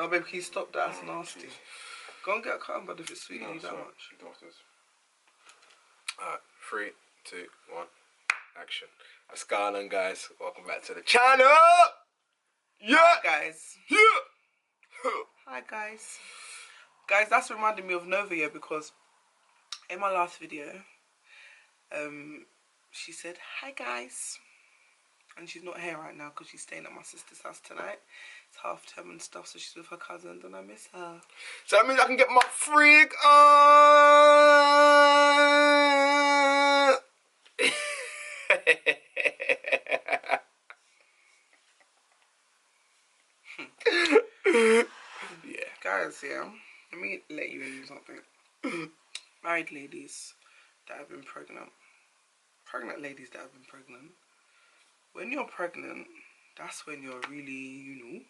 babe, can you stop that? That's nasty. Geez. Go and get a cotton bud if it's sweet that much. Alright, 3, 2, 1, action. What's going on, guys? Welcome back to the channel! Yeah! Hi, guys. Yeah! Hi, guys. Guys, that's reminding me of Nova here because in my last video, she said, hi, guys. And she's not here right now because she's staying at my sister's house tonight. It's half term and stuff, so she's with her cousins and I miss her. So that means I can get my freak on! Yeah. Guys, yeah, let me let you in something. Married ladies that have been pregnant. Pregnant ladies that have been pregnant. When you're pregnant, that's when you're really, you know,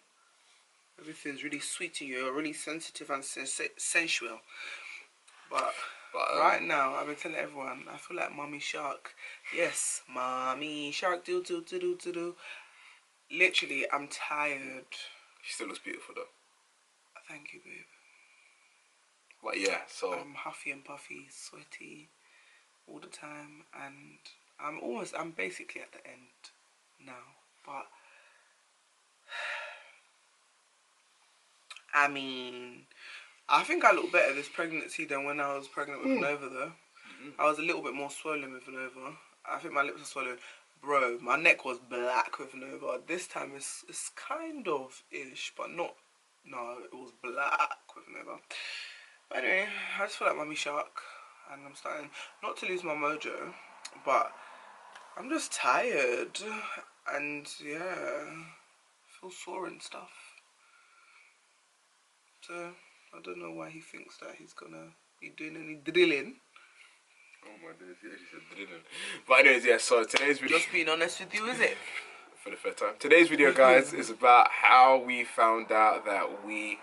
everything's really sweet to you. You're really sensitive and sensual. But right now, I've been telling everyone, I feel like Mommy Shark. Yes, Mommy Shark, do. Literally, I'm tired. She still looks beautiful, though. Thank you, babe. But yeah, so... I'm huffy and puffy, sweaty all the time. And I'm basically at the end now. But... I mean, I think I look better this pregnancy than when I was pregnant with Nova, though. I was a little bit more swollen with Nova. I think my lips are swollen. Bro, my neck was black with Nova. This time it's kind of ish, but not. No, it was black with Nova. But anyway, I just feel like Mummy Shark, and I'm starting not to lose my mojo, but I'm just tired, and yeah, I feel sore and stuff. So I don't know why he thinks that he's gonna be doing any drilling. Oh my days, yeah, she said drilling. But anyways, yeah, so today's video... Just being honest with you, is it? For the third time. Today's video, guys, is about how we found out that we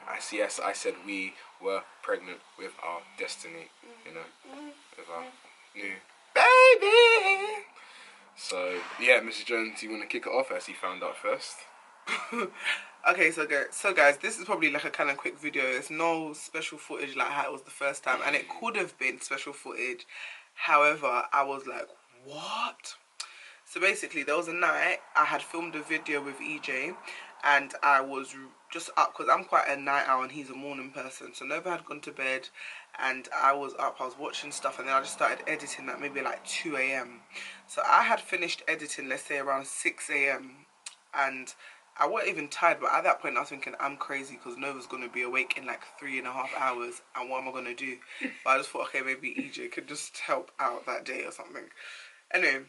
were pregnant with our destiny, you know, with our new baby. So, yeah, Mrs. Jones, you want to kick it off as he found out first? Okay, so guys, this is probably like a kind of quick video. It's no special footage like how it was the first time, and it could have been special footage. However, I was like, what? So basically, there was a night I had filmed a video with EJ, and I was just up because I'm quite a night owl and he's a morning person. So Nova had gone to bed, and I was up. I was watching stuff, and then I just started editing at maybe like 2 AM. So I had finished editing, let's say around 6 AM, and I wasn't even tired, but at that point I was thinking I'm crazy because Nova's going to be awake in like 3.5 hours, and what am I going to do? But I just thought, okay, maybe EJ could just help out that day or something. Anyway,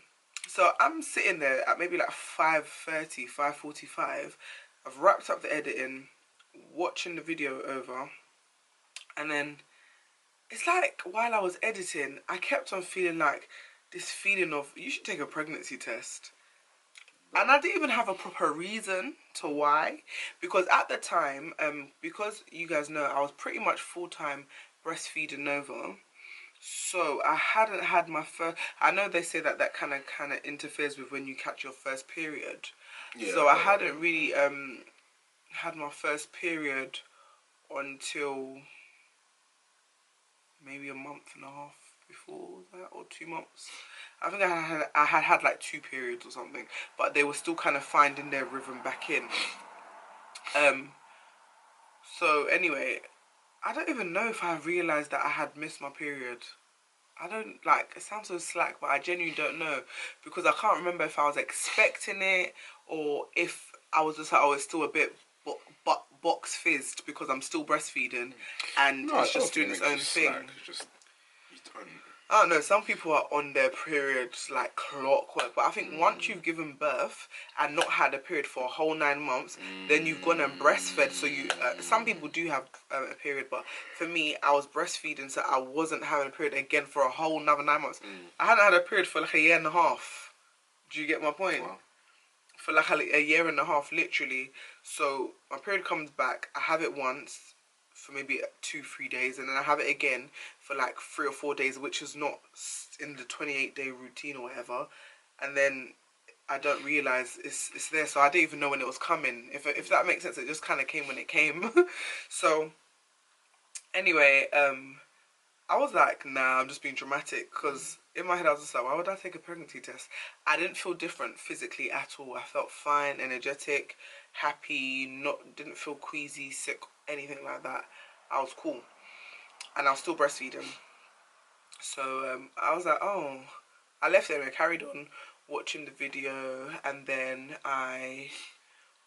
so I'm sitting there at maybe like 5:30, 5:45. I've wrapped up the editing, watching the video over, and then it's like while I was editing, I kept on feeling like this feeling of, you should take a pregnancy test. And I didn't even have a proper reason to why, because at the time, because you guys know, I was pretty much full-time breastfeeding Nova, so I hadn't had my first. I know they say that kind of interferes with when you catch your first period. Yeah, so I hadn't really had my first period until maybe a month and a half before that, or 2 months. I think I had like 2 periods or something, but they were still kind of finding their rhythm back in. So anyway, I don't even know if I realised that I had missed my period. I don't, like, it sounds so slack, but I genuinely don't know, because I can't remember if I was expecting it or if I was just like, oh, it's still a bit box fizzed because I'm still breastfeeding and it's just doing its own thing. I don't know, some people are on their periods like clockwork, but I think once you've given birth and not had a period for a whole 9 months, then you've gone and breastfed. So you, some people do have a period, but for me, I was breastfeeding, so I wasn't having a period again for a whole another 9 months. I hadn't had a period for like a 1.5 years. Do you get my point? Wow. For like a 1.5 years, literally. So my period comes back, I have it once for maybe 2-3 days, and then I have it again for like 3 or 4 days, which is not in the 28-day routine or whatever, and then I don't realise it's there. So I didn't even know when it was coming. If that makes sense, it just kind of came when it came. So anyway, I was like, nah, I'm just being dramatic, because in my head I was just like, why would I take a pregnancy test? I didn't feel different physically at all. I felt fine, energetic, happy, didn't feel queasy, sick, anything like that. I was cool, and I was still breastfeeding. So I was like, oh, I left there and I carried on watching the video, and then I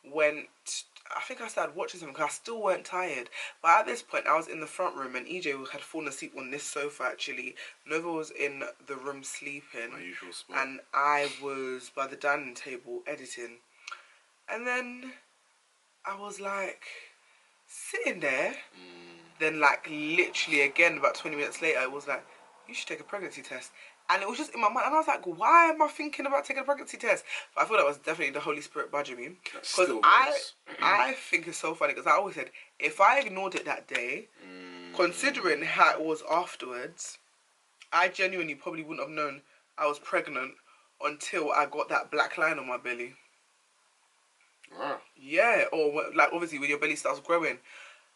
went, I think I started watching something because I still weren't tired. But at this point, I was in the front room and EJ had fallen asleep on this sofa actually. Nova was in the room sleeping. My usual spot. And I was by the dining table editing. And then I was like sitting there. Then like literally again about 20 minutes later, it was like, you should take a pregnancy test. And it was just in my mind, and I was like, why am I thinking about taking a pregnancy test? But I thought that was definitely the Holy Spirit budging me. Because I think it's so funny, because I always said, if I ignored it that day, considering how it was afterwards, I genuinely probably wouldn't have known I was pregnant until I got that black line on my belly. Wow. Yeah, or like obviously when your belly starts growing.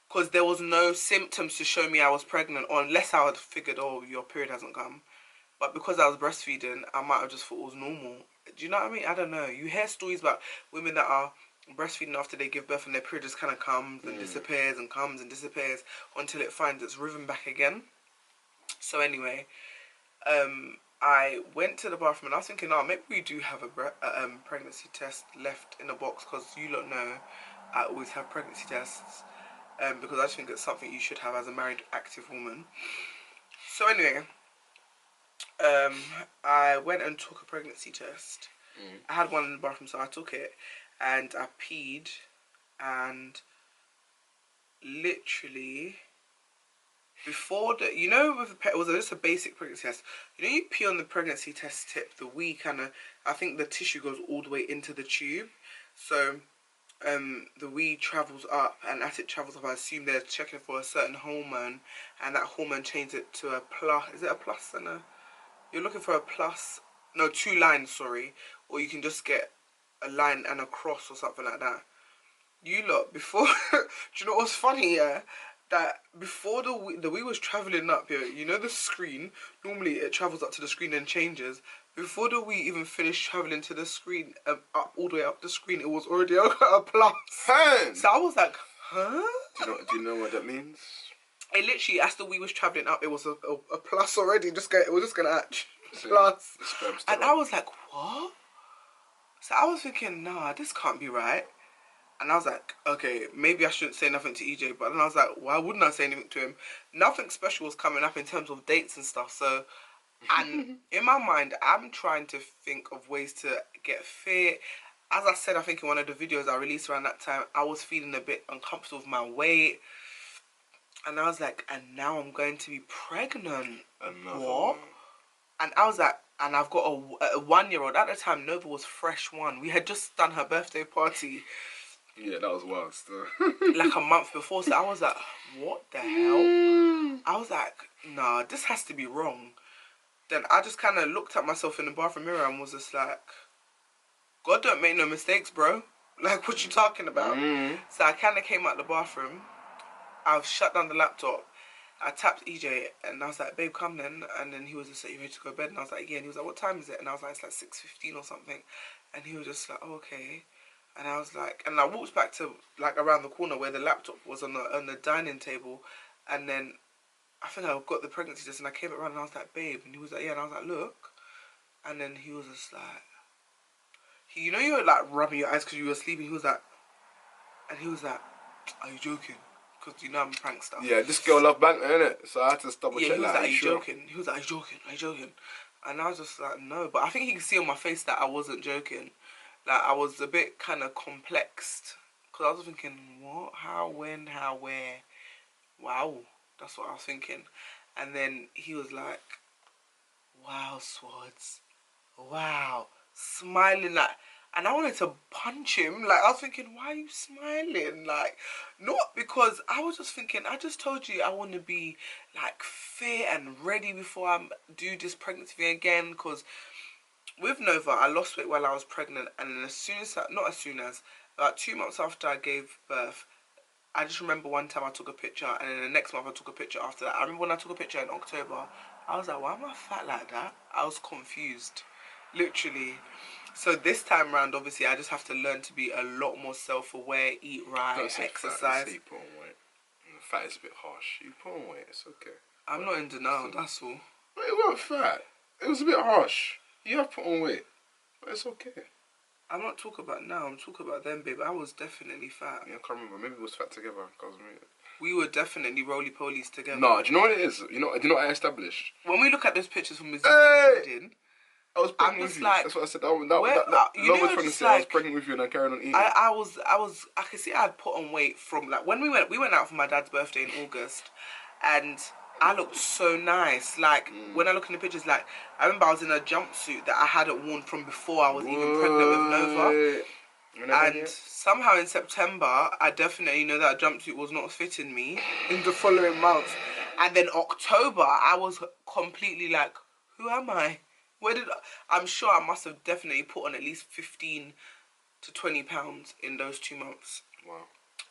Because there was no symptoms to show me I was pregnant, or unless I had figured, oh, your period hasn't come. But because I was breastfeeding, I might have just thought it was normal. Do you know what I mean? I don't know. You hear stories about women that are breastfeeding after they give birth and their period just kind of comes and disappears and comes and disappears until it finds its rhythm back again. So anyway, I went to the bathroom and I was thinking, oh, maybe we do have a pregnancy test left in the box, because you lot know I always have pregnancy tests. Because I just think it's something you should have as a married, active woman. So anyway, I went and took a pregnancy test. I had one in the bathroom, so I took it, and I peed, and literally before the, you know, with it was just a basic pregnancy test. You know, you pee on the pregnancy test tip, the wee kind of, I think the tissue goes all the way into the tube, so the wee travels up, and as it travels up, I assume they're checking for a certain hormone, and that hormone changes it to a plus. Is it a plus and a? You're looking for a plus, no, 2 lines, sorry, or you can just get a line and a cross or something like that. You lot, before, do you know what's funny, yeah? That before the wee was travelling up here, you know the screen, normally it travels up to the screen and changes. Before the wee even finished travelling to the screen, up all the way up the screen, it was already a plus. So I was like, huh? Do you know what that means? It literally, as the wee was travelling up, it was a plus already. It was just going to hatch. Plus. And I was like, what? So I was thinking, nah, this can't be right. And I was like, okay, maybe I shouldn't say nothing to EJ. But then I was like, why wouldn't I say anything to him? Nothing special was coming up in terms of dates and stuff. So, and in my mind, I'm trying to think of ways to get fit. As I said, I think in one of the videos I released around that time, I was feeling a bit uncomfortable with my weight. And I was like, and now I'm going to be pregnant. What? And I was like, and I've got a 1-year-old. At the time, Nova was fresh 1. We had just done her birthday party. Yeah, that was wild still. Like a month before. So I was like, what the hell? I was like, nah, this has to be wrong. Then I just kind of looked at myself in the bathroom mirror and was just like, God don't make no mistakes, bro. Like, what you talking about? So I kind of came out the bathroom. I've shut down the laptop. I tapped EJ and I was like, babe, come then. And then he was just like, you ready to go to bed? And I was like, yeah. And he was like, what time is it? And I was like, it's like 6:15 or something. And he was just like, oh, okay. And I was like, and I walked back to like around the corner where the laptop was on the dining table. And then I think I got the pregnancy test and I came around and I was like, babe. And he was like, yeah. And I was like, look. And then he was just like, you know, you were like rubbing your eyes because you were sleeping. He was like, are you joking? Because you know I'm a prankster. Yeah, this girl love banter, innit? So I had to double check. Yeah, he was like, are you joking? He was like, are you joking? Are you joking? And I was just like, no. But I think he could see on my face that I wasn't joking. Like, I was a bit kind of complexed. Because I was thinking, what? How? When? How? Where? Wow. That's what I was thinking. And then he was like, wow, Swords. Wow. Smiling like... And I wanted to punch him. Like, I was thinking, why are you smiling? Like, not because... I was just thinking, I just told you I want to be, like, fit and ready before I do this pregnancy thing again. Because with Nova, I lost weight while I was pregnant, and then not as soon as, about 2 months after I gave birth, I just remember one time I took a picture, and then the next month I took a picture after that. I remember when I took a picture in October, I was like, why am I fat like that? I was confused, literally. So this time round, obviously, I just have to learn to be a lot more self-aware, eat right, Don't say exercise. fat, say you put on weight. Fat is a bit harsh. You put on weight, it's okay. I'm not in denial, that's all. But it wasn't fat. It was a bit harsh. You have put on weight, but it's okay. I'm not talking about now, I'm talking about then, babe. I was definitely fat. Yeah, I can't remember. Maybe we was fat together. Cause we were definitely roly-polies together. No, do you know what it is? Do you know what I established? When we look at those pictures from his wedding, I was pregnant I'm with just you. like, That's what I said. you know, trying to just say I was like, pregnant with you and I carried on eating. I could see I had put on weight from, like, when we went out for my dad's birthday in August, and I looked so nice. Like, when I look in the pictures, like, I remember I was in a jumpsuit that I hadn't worn from before I was even pregnant with Nova. And somehow in September, I definitely know that jumpsuit was not fitting me in the following month. And then October, I was completely like, who am I? I'm sure I must have definitely put on at least 15 to 20 pounds in those 2 months. Wow.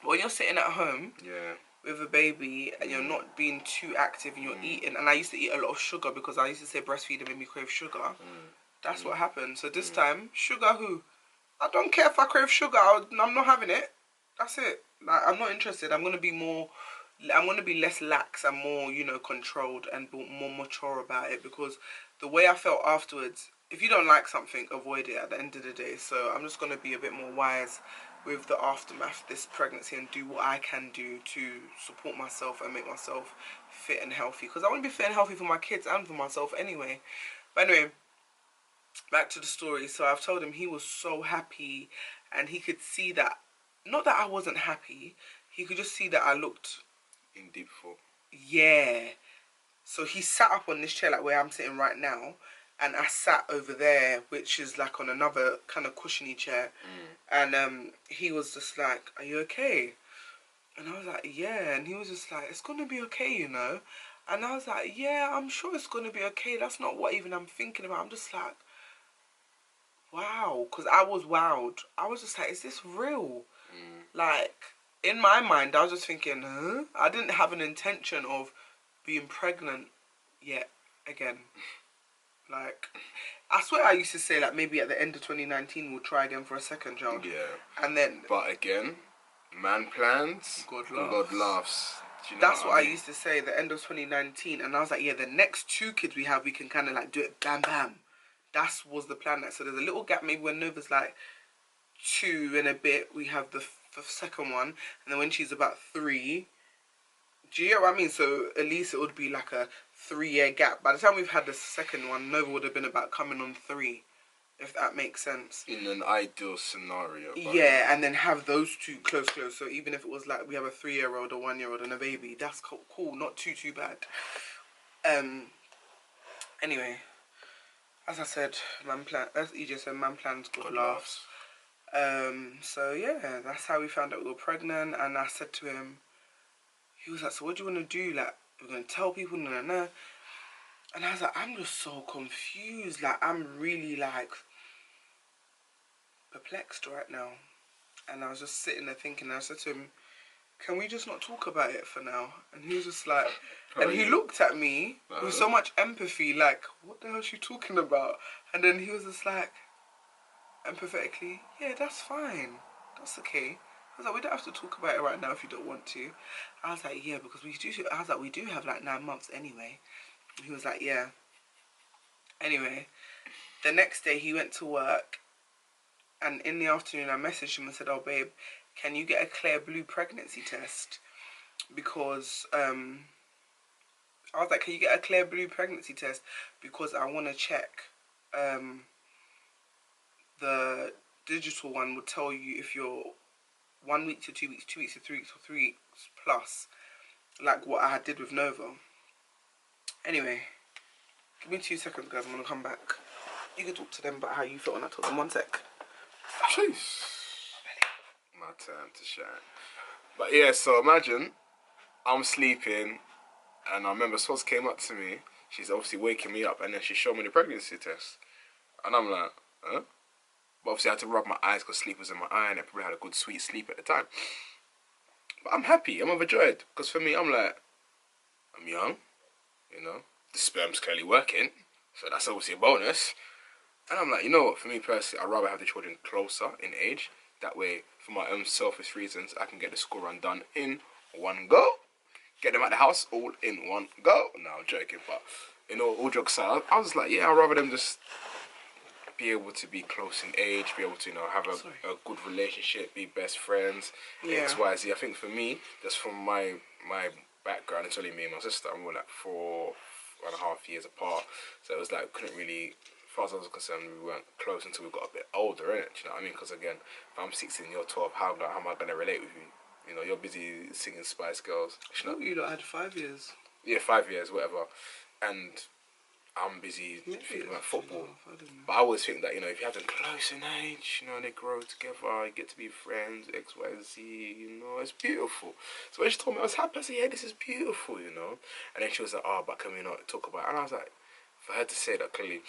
But when you're sitting at home, yeah, with a baby, and you're not being too active, and you're eating, and I used to eat a lot of sugar because I used to say breastfeeding made me crave sugar. That's what happened. So this time, sugar who? I don't care if I crave sugar. I'm not having it. That's it. Like, I'm not interested. I'm gonna be less lax and more, you know, controlled and more mature about it, because the way I felt afterwards, if you don't like something, avoid it at the end of the day. So I'm just gonna be a bit more wise with the aftermath of this pregnancy and do what I can do to support myself and make myself fit and healthy, because I want to be fit and healthy for my kids and for myself anyway. But anyway, back to the story. So I've told him, he was so happy, and he could see that, not that I wasn't happy, he could just see that I looked in deep thought. Yeah. So he sat up on this chair, like where I'm sitting right now, and I sat over there, which is like on another kind of cushiony chair. And he was just like, are you okay? And I was like, yeah. And he was just like, it's gonna be okay, you know. And I was like, yeah, I'm sure it's gonna be okay. That's not what even I'm thinking about. I'm just like, wow, because I was wowed. I was just like, is this real? Like, in my mind, I was just thinking, huh? I didn't have an intention of being pregnant yet again. Like, I swear I used to say, like, maybe at the end of 2019 we'll try again for a second child. Yeah. And then, but again, man plans, God laughs. Do you know that's what I used to say, the end of 2019. And I was like, yeah, the next 2 kids we have, we can kind of like do it bam bam. That was the plan. So there's a little gap maybe when Nova's like 2 and a bit, we have the second one. And then when she's about 3, do you get what I mean? So at least it would be like a 3-year gap. By the time we've had the second one, Nova would have been about coming on 3, if that makes sense. In an ideal scenario. Yeah, and then have those 2 close. So even if it was like we have a 3-year-old, a 1-year-old, and a baby, that's cool. Not too bad. Anyway, as I said, as EJ said, man plans, God laughs. So yeah, that's how we found out we were pregnant. And I said to him, he was like, so what do you want to do? Like, we're going to tell people? No. And I was like, I'm just so confused. Like, I'm really, like, perplexed right now. And I was just sitting there thinking, and I said to him, can we just not talk about it for now? And he was just like, and he looked at me with so much empathy, like, what the hell is she talking about? And then he was just like, empathetically, yeah, that's fine. That's okay. I was like, we don't have to talk about it right now if you don't want to. I was like, yeah, because we do have like 9 months anyway. And he was like, yeah. Anyway, the next day he went to work, and in the afternoon I messaged him and said, oh babe, can you get a clear blue pregnancy test? Because I was like, can you get a clear blue pregnancy test? Because I want to check. The digital one would tell you if you're 1 week to 2 weeks, 2 weeks to 3 weeks, or 3 weeks plus, like what I did with Nova. Anyway, give me 2 seconds, guys. I'm gonna come back. You can talk to them about how you felt when I told them. 1 sec. Jeez. My time to shine. But yeah, so imagine I'm sleeping, and I remember Swoz came up to me. She's obviously waking me up, and then she showed me the pregnancy test. And I'm like, huh? But obviously I had to rub my eyes because sleep was in my eye and I probably had a good sweet sleep at the time. But I'm happy, I'm overjoyed. Because for me, I'm like, I'm young, you know. The sperm's clearly working, so that's obviously a bonus. And I'm like, you know what, for me personally, I'd rather have the children closer in age. That way, for my own selfish reasons, I can get the school run done in one go. Get them at the house all in one go. No, I'm joking, but you know, all jokes aside, I was like, yeah, I'd rather them just be able to be close in age, be able to, you know, have a good relationship, be best friends, X, Y, Z. I think for me, just from my background, it's only me and my sister. I'm like 4.5 years apart, so it was like couldn't really. As far as I was concerned, we weren't close until we got a bit older, innit? Do you know what I mean? Because again, if I'm 16, you're 12, how am I gonna relate with you? You know, you're busy singing Spice Girls. You lot had 5 years. Yeah, 5 years, whatever. And I'm busy thinking about football. But I always think that, you know, if you have them close in age, you know, they grow together, you get to be friends, X, Y, Z, you know, it's beautiful. So when she told me I was happy, I said, yeah, this is beautiful, you know. And then she was like, oh, but can we not talk about it? And I was like, for her to say that clearly,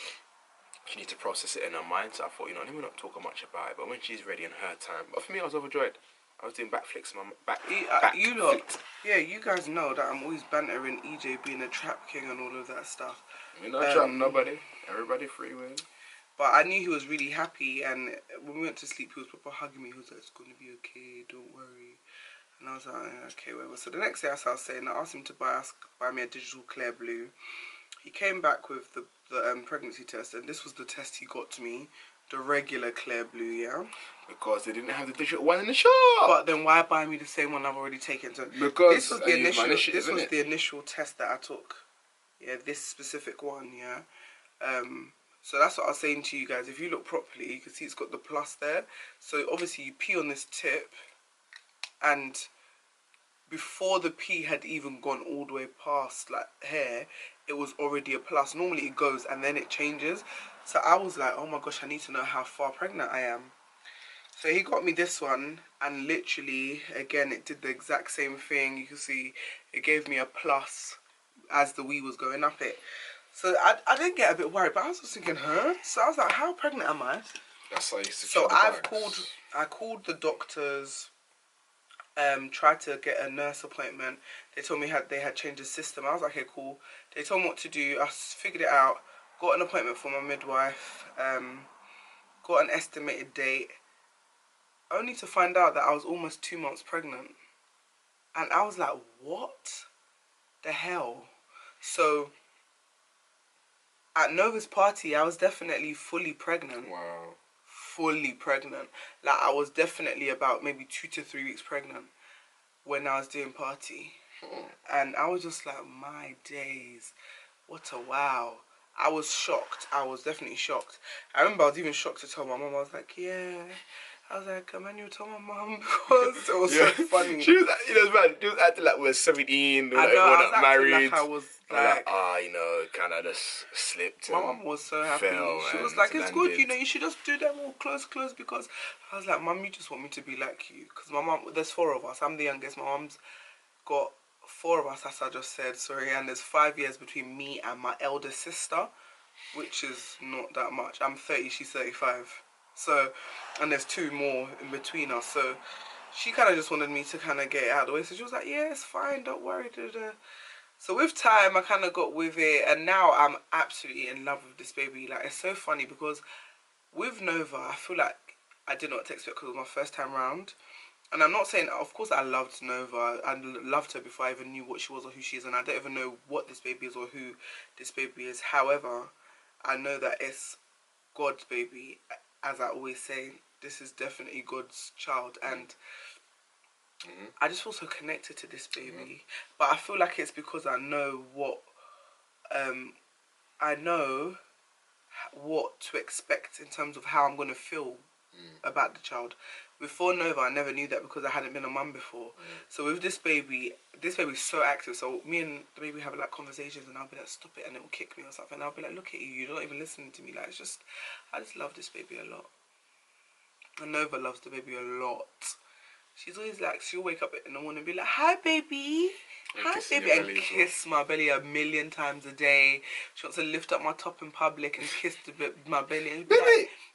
she needs to process it in her mind. So I thought, you know, let me not talk much about it. But when she's ready in her time. But for me, I was overjoyed. I was doing backflips. You lot, yeah, you guys know that I'm always bantering EJ being a trap king and all of that stuff. You're not trapping nobody. Everybody free will. But I knew he was really happy, and when we went to sleep, he was proper hugging me. He was like, "It's gonna be okay, don't worry." And I was like, "Okay, whatever." So the next day, as I was saying, I asked him to buy me a digital Clear Blue. He came back with the pregnancy test, and this was the test he got to me, the regular Clear Blue, yeah. Because they didn't have the digital one in the shop. But then why buy me the same one I've already taken? So because this was the initial. This was the initial test that I took. Yeah, this specific one. Yeah. So that's what I was saying to you guys. If you look properly, you can see it's got the plus there. So obviously you pee on this tip, and before the pee had even gone all the way past like here, it was already a plus. Normally it goes and then it changes. So I was like, oh my gosh, I need to know how far pregnant I am. So he got me this one, and literally, again, it did the exact same thing. You can see it gave me a plus as the wee was going up it. So I did get a bit worried, but I was just thinking, huh? So I was like, how pregnant am I? That's how you So I called the doctors, tried to get a nurse appointment. They told me they had changed the system. I was like, okay, cool. They told me what to do. I figured it out. Got an appointment for my midwife. Got an estimated date. Only to find out that I was almost 2 months pregnant. And I was like, what the hell? So at Nova's party, I was definitely fully pregnant. Wow. Fully pregnant. Like, I was definitely about maybe 2 to 3 weeks pregnant when I was doing party. And I was just like, my days, what a wow. I was shocked. I was definitely shocked. I remember I was even shocked to tell my mum. I was like, yeah. I was like, Emmanuel, tell my mum, because it was so funny. She was, you know, man, she was acting like we're 17, I know, like I we're was not married. Like I was like, you know, kind of just slipped. My mum was so happy. She was like, it's good, you know, you should just do them all close, because I was like, Mum, you just want me to be like you. Because my mum, there's 4 of us. I'm the youngest. My mum's got 4 of us, as I just said, sorry. And there's 5 years between me and my elder sister, which is not that much. I'm 30, she's 35. So, and there's 2 more in between us. So, she kind of just wanted me to kind of get it out of the way. So she was like, yeah, it's fine, don't worry. So with time, I kind of got with it. And now I'm absolutely in love with this baby. Like, it's so funny because with Nova, I feel like I did not expect because it was my first time round. And I'm not saying, of course I loved Nova. I loved her before I even knew what she was or who she is. And I don't even know what this baby is or who this baby is. However, I know that it's God's baby. As I always say, this is definitely God's child. And I just feel so connected to this baby. But I feel like it's because I know what to expect in terms of how I'm going to feel about the child. Before Nova, I never knew that because I hadn't been a mum before. So with this baby's so active. So me and the baby have like conversations, and I'll be like, stop it, and it will kick me or something. And I'll be like, look at you, you're not even listening to me. Like, I just love this baby a lot. And Nova loves the baby a lot. She's always like, she'll wake up in the morning and be like, hi, baby. And Hi, kissing baby. your And belly as well. kiss my belly a million times a day. She wants to lift up my top in public and kiss my belly. And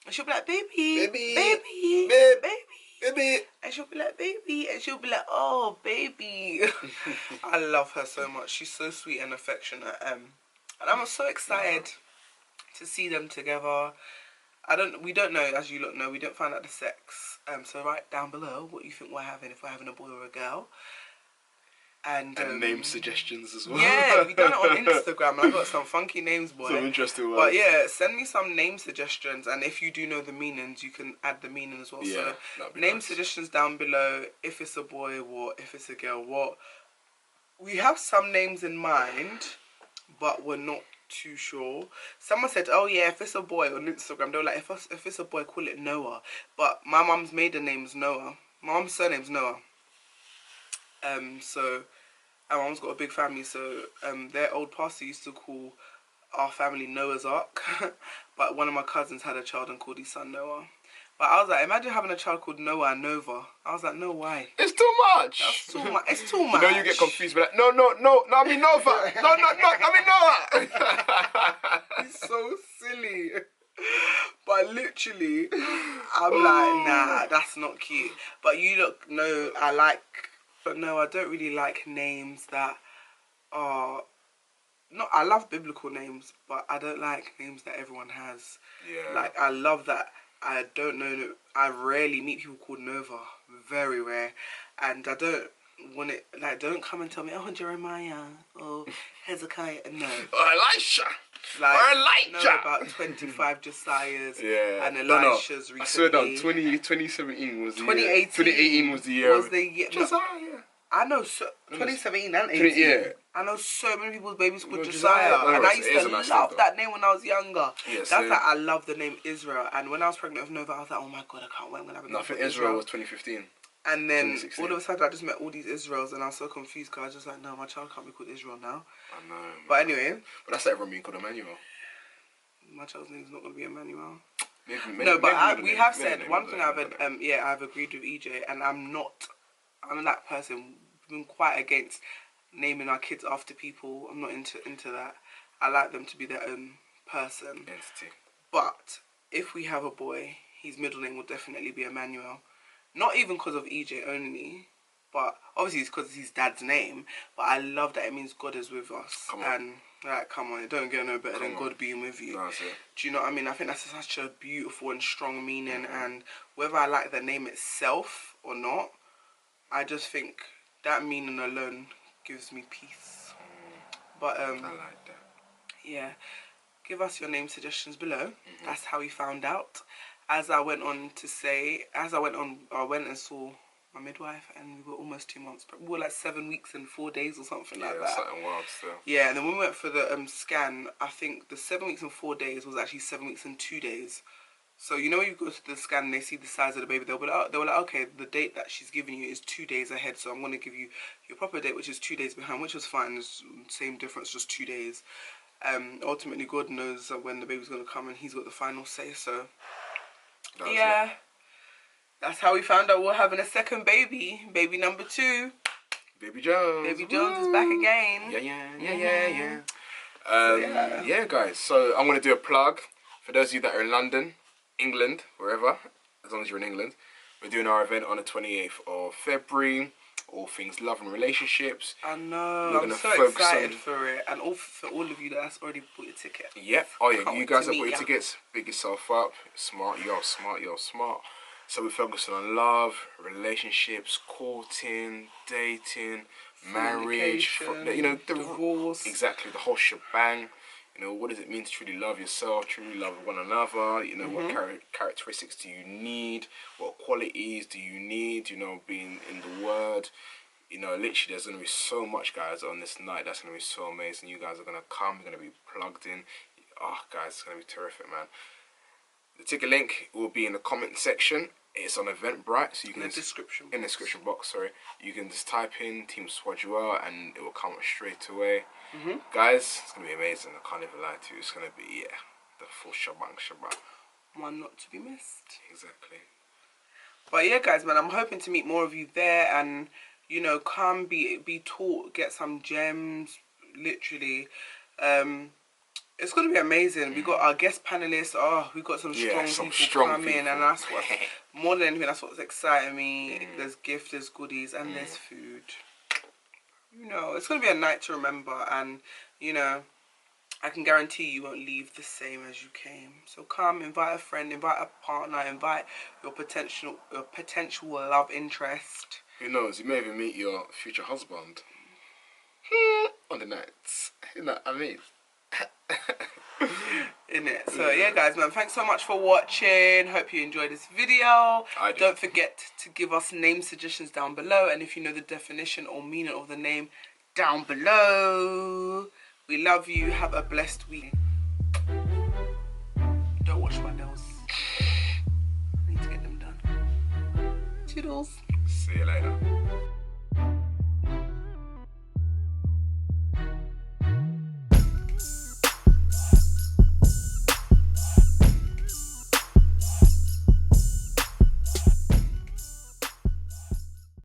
she'll be like, baby. Baby. Baby. And she'll be like, baby. And she'll be like, oh, baby. I love her so much. She's so sweet and affectionate. And I'm so excited to see them together. We don't know, as you lot know, we don't find out the sex. So write down below what you think we're having, if we're having a boy or a girl. And name suggestions as well. Yeah, we done it on Instagram and I got some funky names, boy. Some interesting ones. But yeah, send me some name suggestions, and if you do know the meanings, you can add the meaning as well. Yeah, so name suggestions down below. If it's a boy, what? If it's a girl, what? We have some names in mind, but we're not too sure. Someone said, oh yeah, if it's a boy on Instagram, they were like, if it's a boy, call it Noah. But my mum's maiden name's Noah. My mum's surname's Noah. So our mum's got a big family, so their old pastor used to call our family Noah's Ark. But one of my cousins had a child and called his son Noah. But I was like, imagine having a child called Noah and Nova. I was like, no, why? It's too much. That's too much. It's too much. You know, you get confused, but like, no, I mean Nova. No, I mean Noah. It's so silly. But literally, I'm like, nah, that's not cute. But you look, no, but no, I don't really like names that are, I love biblical names, but I don't like names that everyone has. Yeah. Like, I love that. I don't know, I rarely meet people called Nova. Very rare. And I don't want it, like, don't come and tell me, oh, Jeremiah, or Hezekiah. No. Or Elisha. Like, or Elijah. Know about 25 Josiahs and Elishas recently. I swear down, 2017 was the 2018. year. 2018 was the year. Was the year. Josiah. I know 2017 and 18. Yeah. I know so many people's babies called Josiah. And I used to love that name when I was younger. Yes, That's like, I love the name Israel. And when I was pregnant with Nova, I was like, oh my God, I can't wait. I'm going to have a Nothing. Israel was 2015. And then all of a sudden I just met all these Israels and I was so confused because I was just like, no, my child can't be called Israel now. I know. Man. But anyway. But that's like everyone being called Emmanuel. My child's name is not going to be Emmanuel. We have said one thing I've agreed with EJ, and I'm that person. Been quite against naming our kids after people. I'm not into that. I like them to be their own person. Entity. But if we have a boy, his middle name will definitely be Emmanuel. Not even because of EJ only, but obviously it's because it's his dad's name. But I love that it means God is with us. And like, come on, it don't get no better than God being with you. That's it. Do you know what I mean? I think that's such a beautiful and strong meaning. And whether I like the name itself or not, I just think that meaning alone gives me peace. But I like that. Yeah, give us your name suggestions below. That's how we found out. I went and saw my midwife, and we were almost 2 months, but we were like 7 weeks and 4 days or something like that. Yeah, something wild still. Yeah, and then when we went for the scan, I think the 7 weeks and 4 days was actually 7 weeks and 2 days. So you know when you go to the scan and they see the size of the baby, they were like, okay, the date that she's giving you is 2 days ahead, so I'm going to give you your proper date, which is 2 days behind, which was fine. It's same difference, just 2 days. Ultimately, God knows when the baby's going to come, and He's got the final say. So yeah, that's how we found out we're having a second baby, baby number 2. Baby Jones. Baby Jones is back again. Yeah. Yeah, guys. So I'm going to do a plug for those of you that are in London, England, wherever, as long as you're in England. We're doing our event on the 28th of February, all things love and relationships. I know, I'm so excited for it, and for all of you that's already bought your ticket. Yep, oh yeah, you guys have bought your tickets, big yourself up, smart, you're smart. So we're focusing on love, relationships, courting, dating, marriage, divorce. Exactly, the whole shebang. You know, what does it mean to truly love yourself, truly love one another? You know, what characteristics do you need? What qualities do you need? You know, being in the Word. You know, literally, there's going to be so much, guys, on this night. That's going to be so amazing. You guys are going to come. You're going to be plugged in. Oh, guys, it's going to be terrific, man. The ticket link will be in the comment section. It's on Eventbrite, so you can in the description box. Sorry, you can just type in TEAMSWODUEL and it will come up straight away. Guys, it's gonna be amazing. I can't even lie to you. It's gonna be the full shabang. One not to be missed. Exactly. But yeah, guys, man, I'm hoping to meet more of you there, and you know, come be taught, get some gems, literally. It's going to be amazing. We got our guest panelists. Oh, we got some strong people coming, and that's what more than anything. That's what's exciting me. There's gifts, there's goodies, and there's food. You know, it's going to be a night to remember, and you know, I can guarantee you won't leave the same as you came. So come, invite a friend, invite a partner, invite your potential love interest. Who knows? You may even meet your future husband on the nights. You know what I mean? In it. So yeah, guys, man, thanks so much for watching. Hope you enjoyed this video. Don't forget to give us name suggestions down below, and if you know the definition or meaning of the name, down below. We love you. Have a blessed week. Don't wash my nails. I need to get them done. Toodles. See you later.